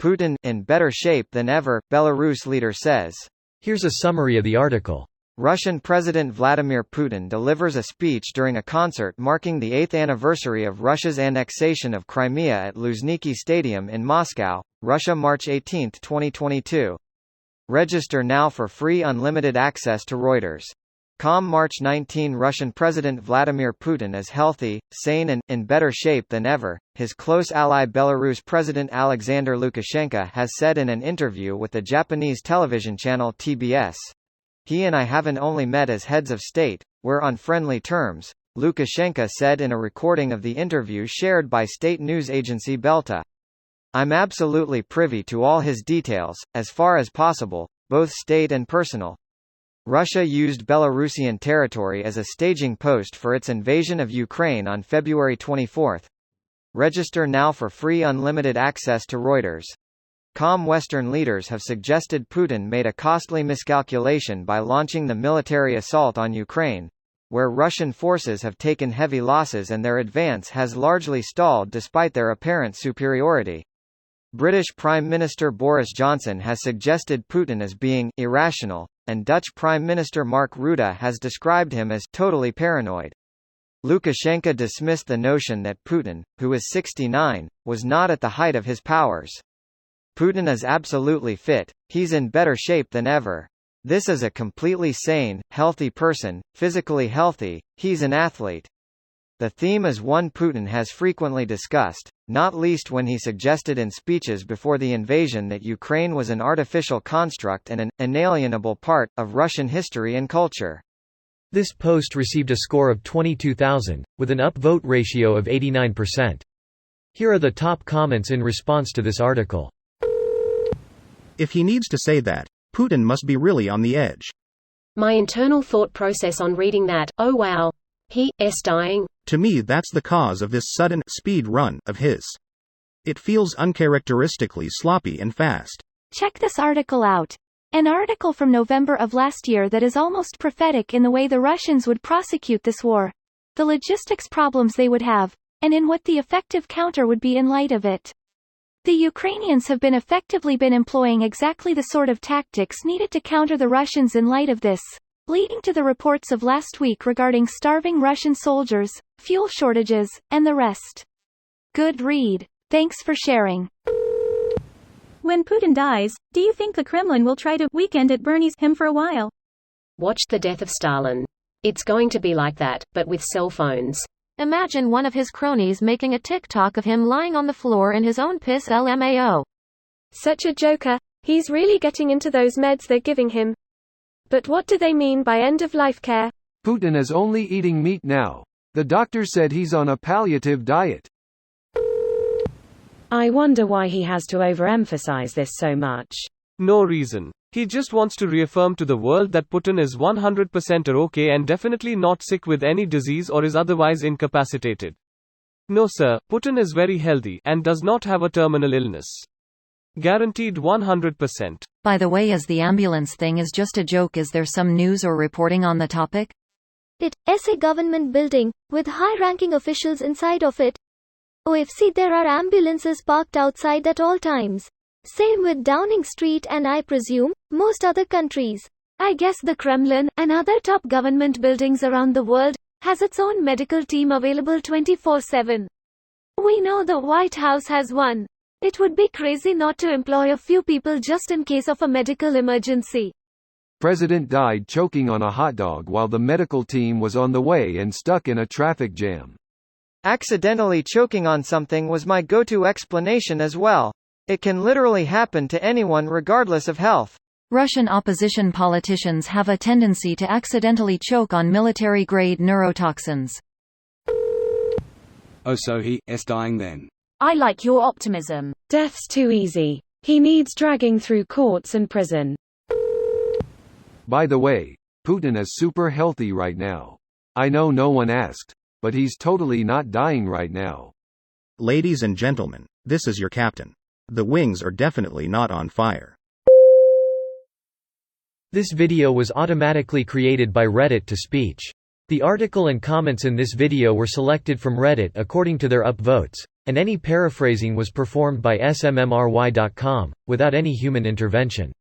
Putin, in better shape than ever, Belarus leader says. Here's a summary of the article. Russian President Vladimir Putin delivers a speech during a concert marking the 8th anniversary of Russia's annexation of Crimea at Luzhniki Stadium in Moscow, Russia, March 18, 2022. Register now for free unlimited access to Reuters. March 19. Russian President Vladimir Putin is healthy, sane and, in better shape than ever, his close ally Belarus President Alexander Lukashenko has said in an interview with the Japanese television channel TBS. He and I haven't only met as heads of state, we're on friendly terms, Lukashenko said in a recording of the interview shared by state news agency Belta. I'm absolutely privy to all his details, as far as possible, both state and personal. Russia used Belarusian territory as a staging post for its invasion of Ukraine on February 24. Register now for free unlimited access to Reuters. Western leaders have suggested Putin made a costly miscalculation by launching the military assault on Ukraine, where Russian forces have taken heavy losses and their advance has largely stalled despite their apparent superiority. British Prime Minister Boris Johnson has suggested Putin as being irrational, and Dutch Prime Minister Mark Rutte has described him as totally paranoid. Lukashenko dismissed the notion that Putin, who is 69, was not at the height of his powers. Putin is absolutely fit, he's in better shape than ever. This is a completely sane, healthy person, physically healthy, he's an athlete. The theme is one Putin has frequently discussed, not least when he suggested in speeches before the invasion that Ukraine was an artificial construct and an inalienable part of Russian history and culture. This post received a score of 22,000, with an upvote ratio of 89%. Here are the top comments in response to this article. If he needs to say that, Putin must be really on the edge. My internal thought process on reading that, oh wow. He*s dying. To me that's the cause of this sudden speed run of his. It feels uncharacteristically sloppy and fast. Check this article out. An article from November of last year that is almost prophetic in the way the Russians would prosecute this war, the logistics problems they would have, and in what the effective counter would be in light of it. The Ukrainians have effectively been employing exactly the sort of tactics needed to counter the Russians in light of this, leading to the reports of last week regarding starving Russian soldiers, fuel shortages, and the rest. Good read. Thanks for sharing. When Putin dies, do you think the Kremlin will try to weekend at Bernie's him for a while? Watch The Death of Stalin. It's going to be like that, but with cell phones. Imagine one of his cronies making a TikTok of him lying on the floor in his own piss LMAO. Such a joker, he's really getting into those meds they're giving him. But what do they mean by end-of-life care? Putin is only eating meat now. The doctor said he's on a palliative diet. I wonder why he has to overemphasize this so much. No reason. He just wants to reaffirm to the world that Putin is 100% okay and definitely not sick with any disease or is otherwise incapacitated. No sir, Putin is very healthy and does not have a terminal illness. Guaranteed 100%. By the way, as the ambulance thing is just a joke, is there some news or reporting on the topic? It's a government building, with high-ranking officials inside of it. OFC, there are ambulances parked outside at all times. Same with Downing Street and I presume, most other countries. I guess the Kremlin, and other top government buildings around the world, has its own medical team available 24/7. We know the White House has one. It would be crazy not to employ a few people just in case of a medical emergency. President died choking on a hot dog while the medical team was on the way and stuck in a traffic jam. Accidentally choking on something was my go-to explanation as well. It can literally happen to anyone regardless of health. Russian opposition politicians have a tendency to accidentally choke on military-grade neurotoxins. Oh, so he's dying then. I like your optimism. Death's too easy. He needs dragging through courts and prison. By the way, Putin is super healthy right now. I know no one asked, but he's totally not dying right now. Ladies and gentlemen, this is your captain. The wings are definitely not on fire. This video was automatically created by Reddit to speech. The article and comments in this video were selected from Reddit according to their upvotes. and any paraphrasing was performed by smmry.com, without any human intervention.